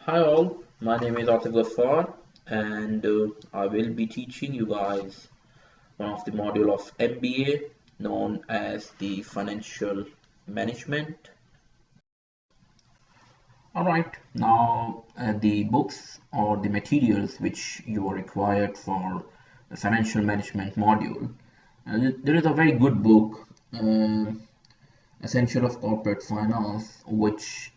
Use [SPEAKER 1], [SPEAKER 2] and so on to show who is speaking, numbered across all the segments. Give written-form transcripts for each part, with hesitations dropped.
[SPEAKER 1] Hi all, my name is Atif Ghaffar and I will be teaching you guys one of the module of MBA known as the financial management. Alright, now the books or the materials which you are required for the financial management module. There is a very good book, Essential of Corporate Finance, which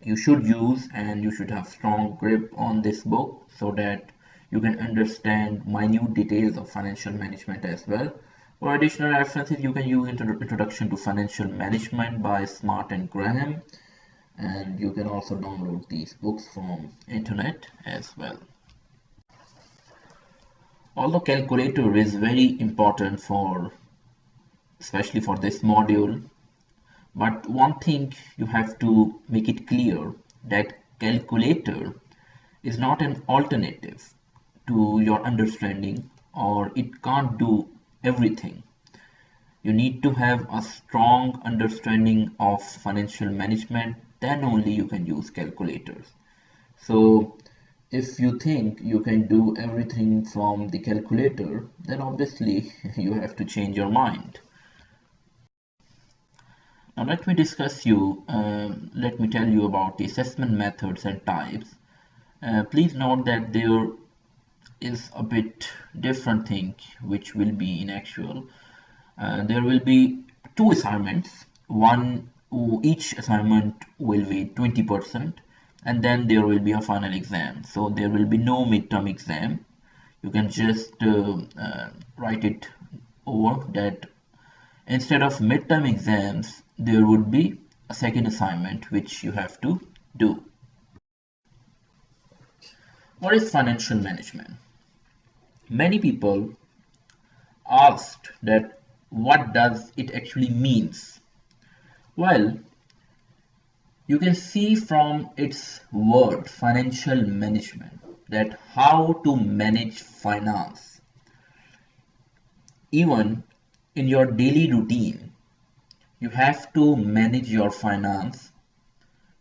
[SPEAKER 1] you should use, and you should have strong grip on this book so that you can understand minute details of financial management as well. For additional references, you can use Introduction to Financial Management by Smart and Graham, and you can also download these books from internet as well. Although calculator is very important for especially for this module, but one thing you have to make it clear that calculator is not an alternative to your understanding, or it can't do everything. You need to have a strong understanding of financial management, then only you can use calculators. So if you think you can do everything from the calculator, then obviously you have to change your mind. Now let me let me tell you about the assessment methods and types. Please note that there is a bit different thing which will be in actual. There will be two assignments. Each assignment will weigh 20%, and then there will be a final exam. So there will be no midterm exam. You can just write it over that instead of midterm exams, there would be a second assignment which you have to do. What is financial management? Many people asked that what does it actually means? Well, you can see from its word financial management that how to manage finance. Even in your daily routine, you have to manage your finance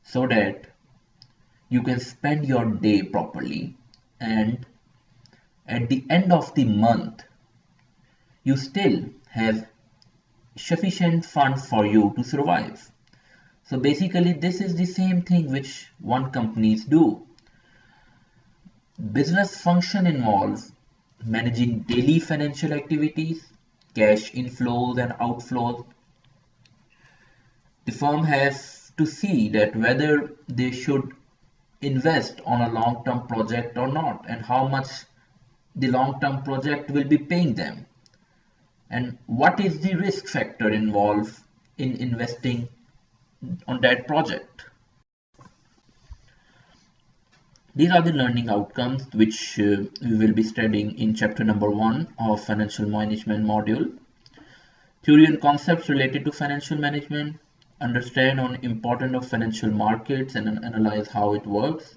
[SPEAKER 1] so that you can spend your day properly, and at the end of the month you still have sufficient funds for you to survive. So basically this is the same thing which one companies do. Business function involves managing daily financial activities, cash inflows and outflows. The firm has to see that whether they should invest on a long-term project or not, and how much the long-term project will be paying them, and what is the risk factor involved in investing on that project. These are the learning outcomes which we will be studying in chapter number 1 of financial management module. Theory and concepts related to financial management, understand on importance of financial markets and analyze how it works.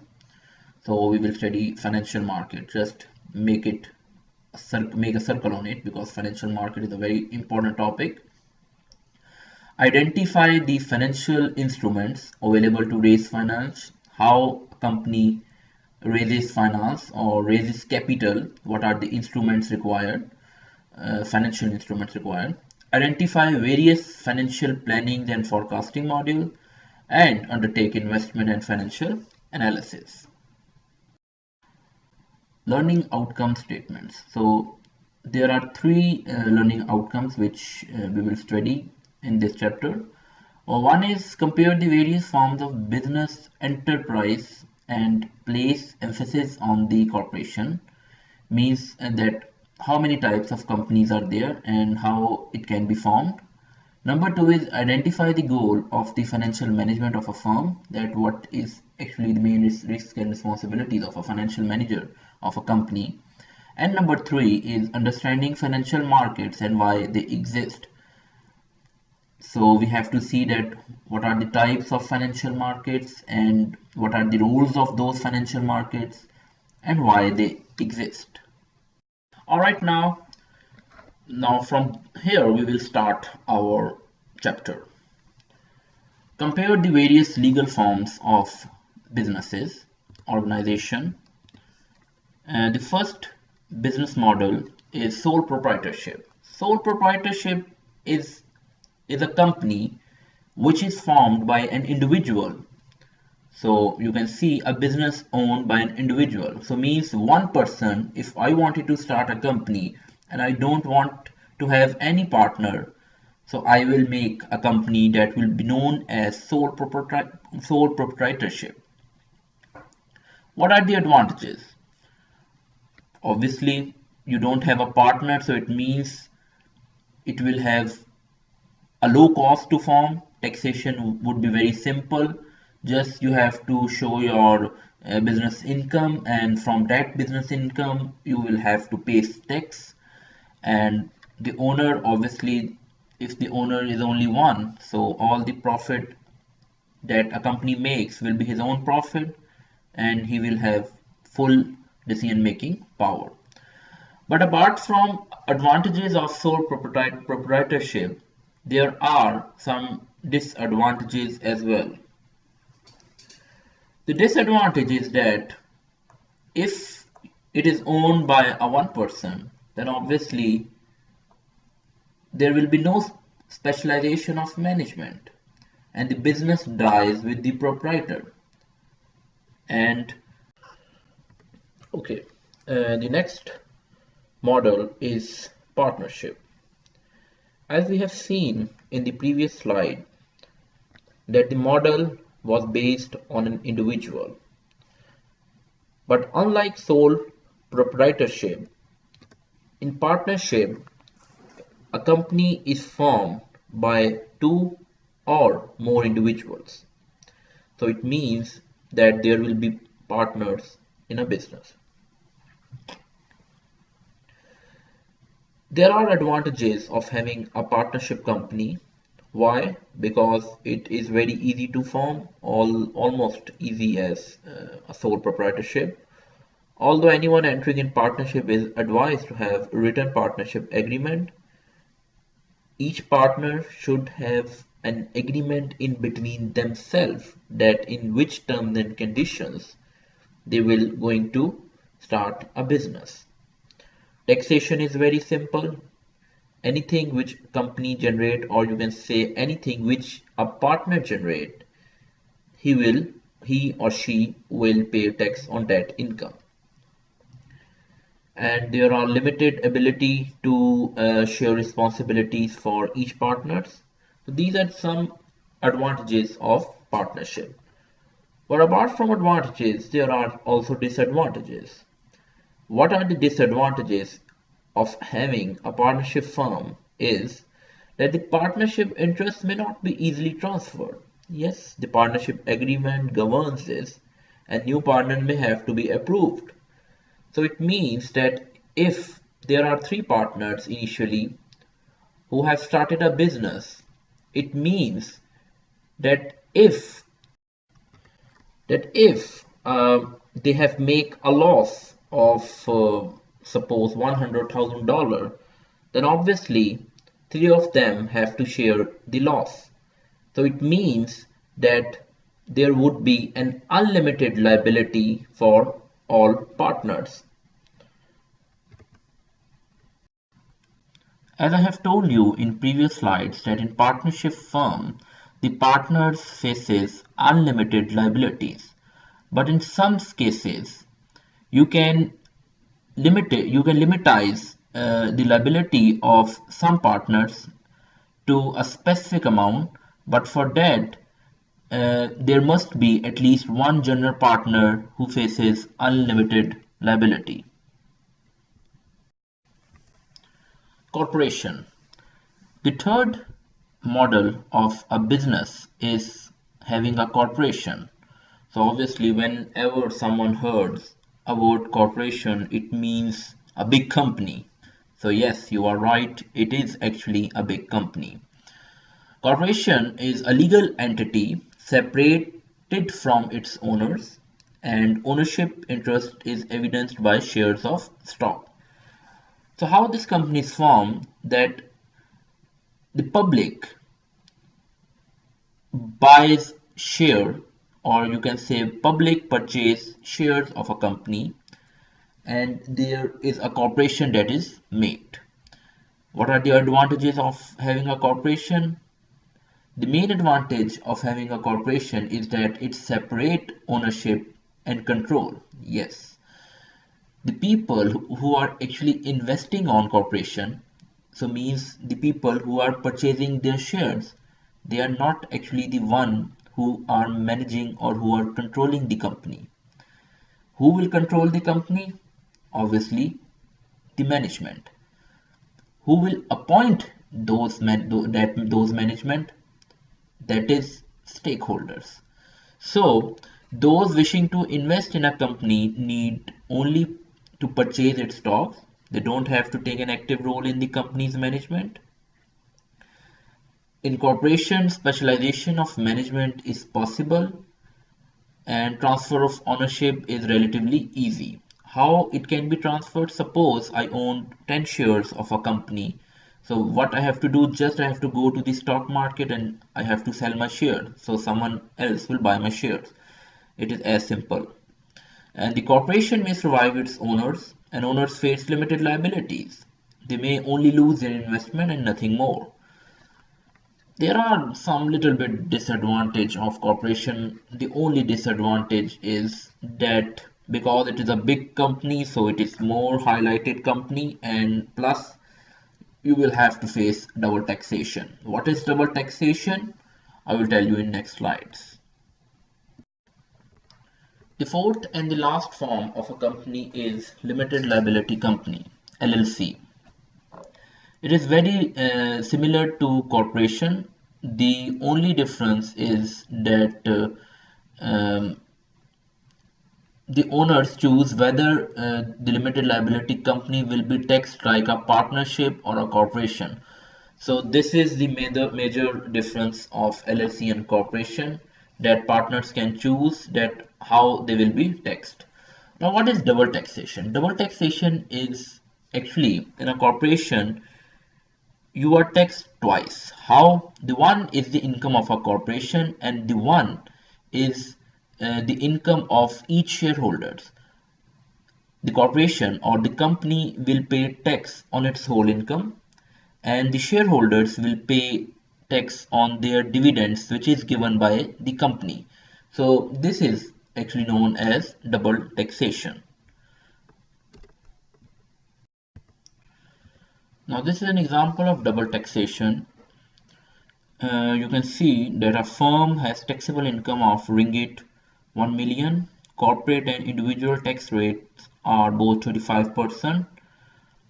[SPEAKER 1] So we will study financial market. Just make a circle on it, because financial market is a very important topic. Identify the financial instruments available to raise finance, how a company raises finance or raises capital, what are the instruments required, financial instruments required. Identify various financial planning and forecasting module, and undertake investment and financial analysis. Learning outcome statements. So there are three learning outcomes which we will study in this chapter. One is compare the various forms of business enterprise and place emphasis on the corporation. Means that how many types of companies are there and how it can be formed. Number 2 is identify the goal of the financial management of a firm, that what is actually the main risk and responsibilities of a financial manager of a company. And number 3 is understanding financial markets and why they exist. So we have to see that what are the types of financial markets and what are the roles of those financial markets and why they exist. Alright, now from here we will start our chapter. Compare the various legal forms of businesses. organization. And the first business model is sole proprietorship. Sole proprietorship is, is a company which is formed by an individual. So you can see a business owned by an individual. So means one person, if I wanted to start a company and I don't want to have any partner, so I will make a company that will be known as sole proprietorship. What are the advantages? Obviously, you don't have a partner, so it means it will have a low cost to form. Taxation would be very simple. Just you have to show your business income, and from that business income, you will have to pay tax. And the owner, obviously, if the owner is only one, so all the profit that a company makes will be his own profit, and he will have full decision making power. But apart from advantages of sole proprietorship, there are some disadvantages as well. The disadvantage is that if it is owned by a one person, then obviously there will be no specialization of management, and the business dies with the proprietor. And okay, the next model is partnership. As we have seen in the previous slide, that the model was based on an individual. But unlike sole proprietorship, in partnership, a company is formed by two or more individuals. So it means that there will be partners in a business. There are advantages of having a partnership company. Why? Because it is very easy to form, almost easy as a sole proprietorship. Although anyone entering in partnership is advised to have a written partnership agreement, each partner should have an agreement in between themselves that in which terms and conditions they will going to start a business. Taxation is very simple. Anything which company generate, or you can say anything which a partner generate, he or she will pay tax on that income. And there are limited ability to share responsibilities for each partners. So these are some advantages of partnership. But apart from advantages, there are also disadvantages. What are the disadvantages of having a partnership firm is that the partnership interests may not be easily transferred. Yes, the partnership agreement governs this, and new partner may have to be approved. So it means that if there are three partners initially who have started a business, it means that if they have make a loss of suppose $100,000, then obviously three of them have to share the loss. So it means that there would be an unlimited liability for all partners. As I have told you in previous slides that in partnership firm, the partners faces unlimited liabilities. But in some cases, you can limitize the liability of some partners to a specific amount, but for that there must be at least one general partner who faces unlimited liability. Corporation. The third model of a business is having a corporation. So obviously whenever someone hears a word corporation, it means a big company. So yes, you are right, it is actually a big company. Corporation is a legal entity separated from its owners, and ownership interest is evidenced by shares of stock. So how this company is formed, that the public buys share or you can say public purchase shares of a company, and there is a corporation that is made. What are the advantages of having a corporation? The main advantage of having a corporation is that it's separate ownership and control. Yes, the people who are actually investing on corporation, so means the people who are purchasing their shares, they are not actually the one who are managing or who are controlling the company. Who will control the company? Obviously, the management. Who will appoint those management? That is stakeholders. So those wishing to invest in a company need only to purchase its stocks. They don't have to take an active role in the company's management. In corporation, specialization of management is possible and transfer of ownership is relatively easy. How it can be transferred? Suppose I own 10 shares of a company. So what I have to do, just I have to go to the stock market and I have to sell my share. So someone else will buy my shares. It is as simple. And the corporation may survive its owners, and owners face limited liabilities. They may only lose their investment and nothing more. There are some little bit disadvantage of corporation. The only disadvantage is that because it is a big company, so it is more highlighted company, and plus you will have to face double taxation. What is double taxation? I will tell you in next slides. The fourth and the last form of a company is limited liability company, LLC. It is very similar to corporation. The only difference is that the owners choose whether the limited liability company will be taxed like a partnership or a corporation. So this is the major difference of LLC and corporation, that partners can choose that how they will be taxed. Now what is double taxation? Double taxation is actually in a corporation you are taxed twice. How? The one is the income of a corporation and the one is the income of each shareholders. The corporation or the company will pay tax on its whole income, and the shareholders will pay tax on their dividends which is given by the company. So this is actually known as double taxation. Now this is an example of double taxation. You can see that a firm has taxable income of ringgit 1 million. Corporate and individual tax rates are both 35%.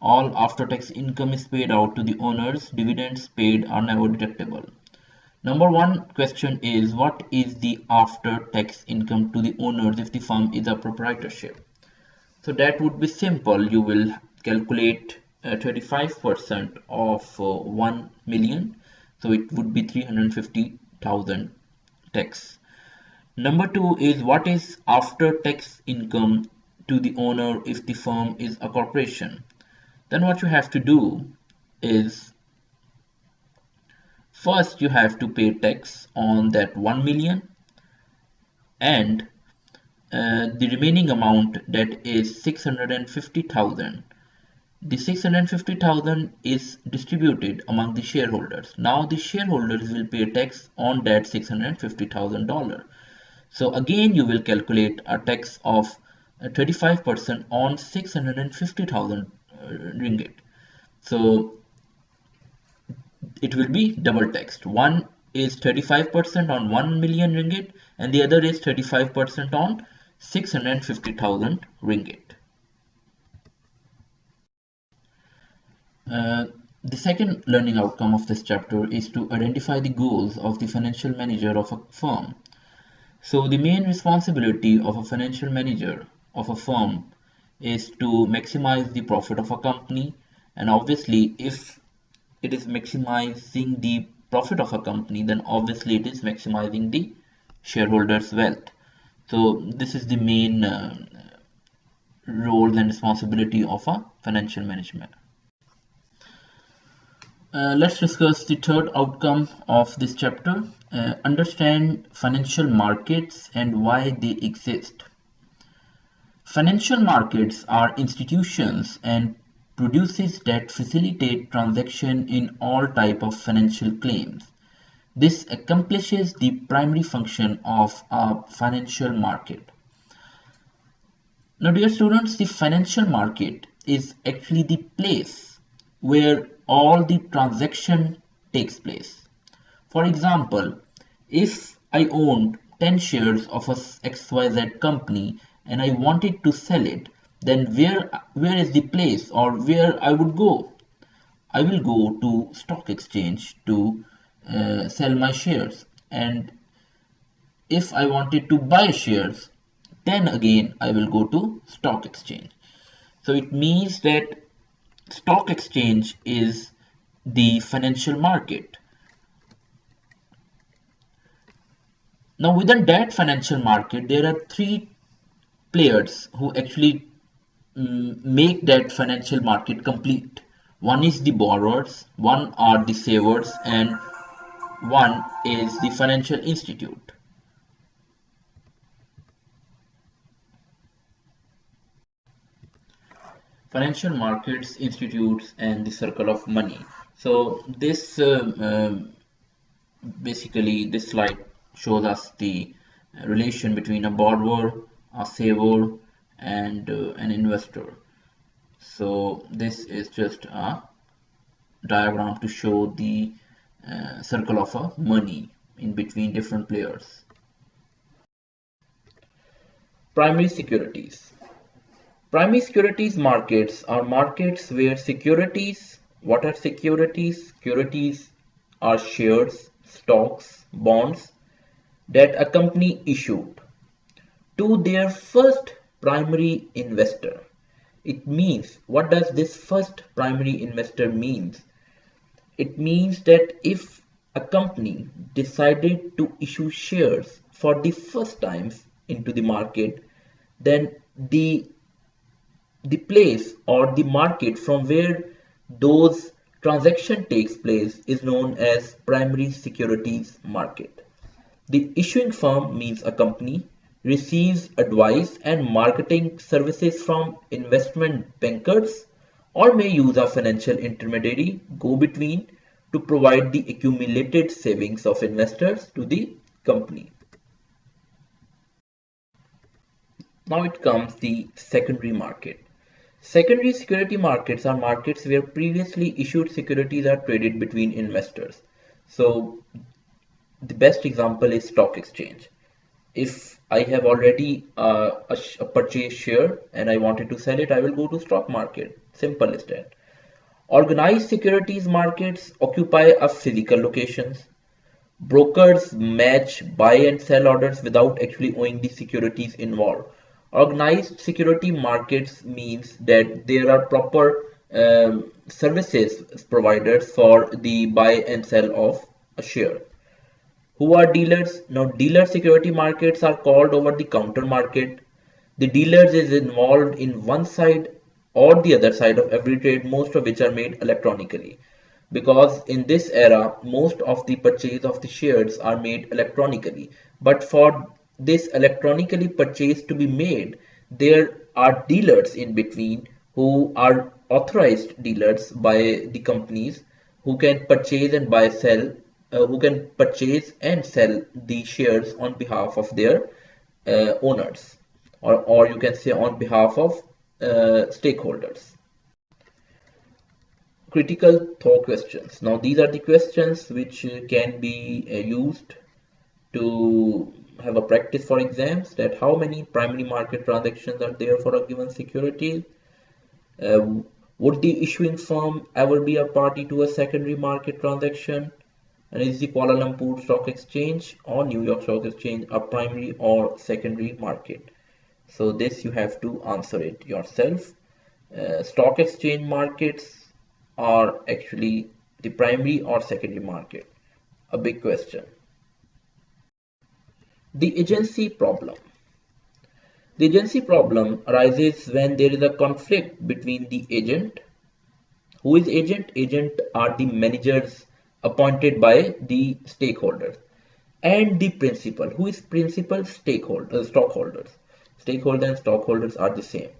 [SPEAKER 1] All after-tax income is paid out to the owners. Dividends paid are never deductible. Number one question is, what is the after-tax income to the owners if the firm is a proprietorship? So that would be simple. You will calculate 35% of 1 million. So it would be 350,000 tax. Number two is, what is after-tax income to the owner if the firm is a corporation? Then what you have to do is, first you have to pay tax on that 1 million, and the remaining amount, that is 650,000. The 650,000 is distributed among the shareholders. Now the shareholders will pay tax on that $650,000. So again you will calculate a tax of 35% on 650,000 ringgit. So it will be double taxed. One is 35% on 1 million ringgit and the other is 35% on 650,000 ringgit. The second learning outcome of this chapter is to identify the goals of the financial manager of a firm. So the main responsibility of a financial manager of a firm is to maximize the profit of a company, and obviously if it is maximizing the profit of a company, then obviously it is maximizing the shareholders' wealth. So this is the main role and responsibility of a financial management. Let's discuss the third outcome of this chapter, understand financial markets and why they exist. Financial markets are institutions and produces that facilitate transaction in all type of financial claims. This accomplishes the primary function of a financial market. Now, dear students, the financial market is actually the place where all the transaction takes place. For example, if I owned 10 shares of a XYZ company and I wanted to sell it, then where is the place or where I would go? I will go to stock exchange to sell my shares. And if I wanted to buy shares, then again I will go to stock exchange. So it means that stock exchange is the financial market. Now within that financial market, there are three players who actually make that financial market complete. One is the borrowers, one are the savers, and one is the financial institute. Financial markets, institutes, and the circle of money. So this basically this slide shows us the relation between a borrower, a saver, and an investor. So this is just a diagram to show the circle of money in between different players. Primary securities. Primary securities markets are markets where securities, what are securities? Securities are shares, stocks, bonds that a company issued to their first primary investor. It means, what does this first primary investor means? It means that if a company decided to issue shares for the first time into the market, then the place or the market from where those transaction takes place is known as primary securities market. The issuing firm means a company receives advice and marketing services from investment bankers or may use a financial intermediary go between to provide the accumulated savings of investors to the company. Now it comes the secondary market. Secondary security markets are markets where previously issued securities are traded between investors. So the best example is stock exchange. If I have already a purchased share and I wanted to sell it, I will go to stock market. Simple as that. Organized securities markets occupy a physical locations. Brokers match buy and sell orders without actually owning the securities involved. Organized security markets means that there are proper services providers for the buy and sell of a share. Who are dealers? Now dealer security markets are called over the counter market. The dealers is involved in one side or the other side of every trade, most of which are made electronically. Because in this era, most of the purchase of the shares are made electronically. But for this electronically purchase to be made, there are dealers in between who are authorized dealers by the companies who can purchase and buy sell who can purchase and sell the shares on behalf of their owners, or you can say on behalf of stakeholders. Critical thought questions. Now these are the questions which can be used to have a practice for exams. That how many primary market transactions are there for a given security? Would the issuing firm ever be a party to a secondary market transaction? And is the Kuala Lumpur Stock Exchange or New York Stock Exchange a primary or secondary market? So this you have to answer it yourself. Stock exchange markets are actually the primary or secondary market? A big question. The agency problem. The agency problem arises when there is a conflict between the agent. Who is agent? Agent are the managers appointed by the stakeholders. and the principal. Who is principal? Stakeholder, stockholders. Stakeholder and stockholders are the same.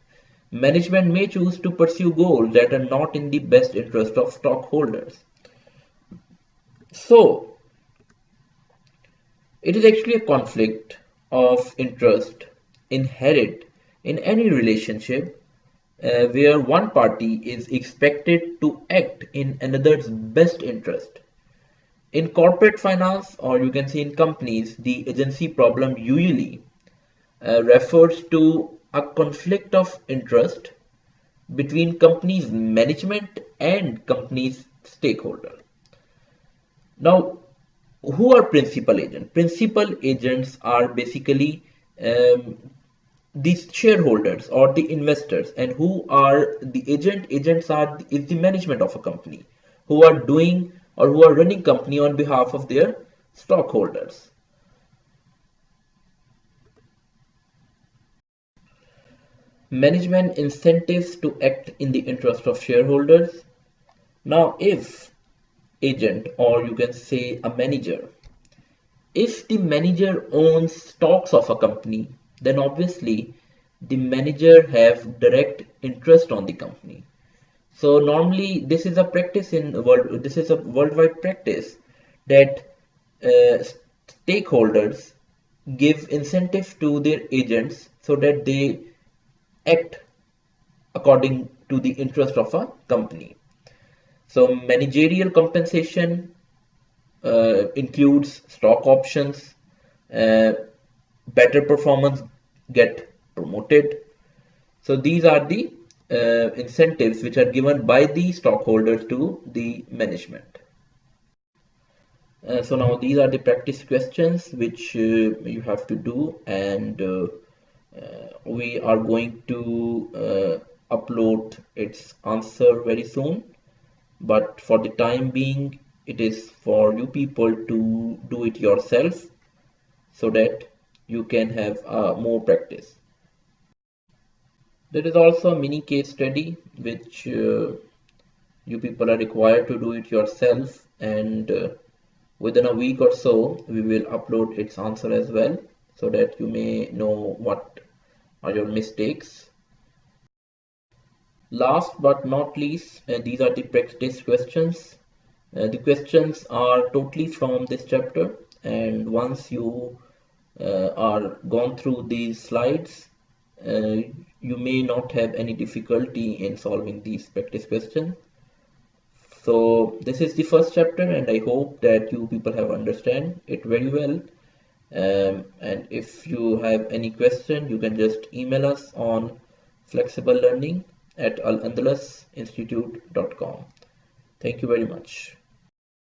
[SPEAKER 1] Management may choose to pursue goals that are not in the best interest of stockholders. So, it is actually a conflict of interest inherent in any relationship where one party is expected to act in another's best interest. In corporate finance, or you can say in companies, the agency problem usually refers to a conflict of interest between company's management and company's stakeholder. Now, who are principal agents? Principal agents are basically um, these shareholders or the investors. And who are the agent? Agents are is the management of a company who are doing or who are running company on behalf of their stockholders. Management incentives to act in the interest of shareholders. Now, if agent, or you can say a manager, if the manager owns stocks of a company, then obviously the manager have direct interest on the company. So normally this is a practice in world. This is a worldwide practice that stakeholders give incentive to their agents so that they act according to the interest of a company. So managerial compensation includes stock options, uh, better performance get promoted. So these are the incentives which are given by the stockholders to the management. So now these are the practice questions which you have to do, and we are going to upload its answer very soon. But for the time being, it is for you people to do it yourself so that you can have more practice. There is also a mini case study which you people are required to do it yourself, and within a week or so we will upload its answer as well so that you may know what are your mistakes. Last but not least, these are the practice questions. The questions are totally from this chapter, and once you are gone through these slides, uh, you may not have any difficulty in solving these practice questions. So this is the first chapter, and I hope that you people have understand it very well. And if you have any question, you can just email us on flexiblelearning@alandalusinstitute.com. Thank you very much.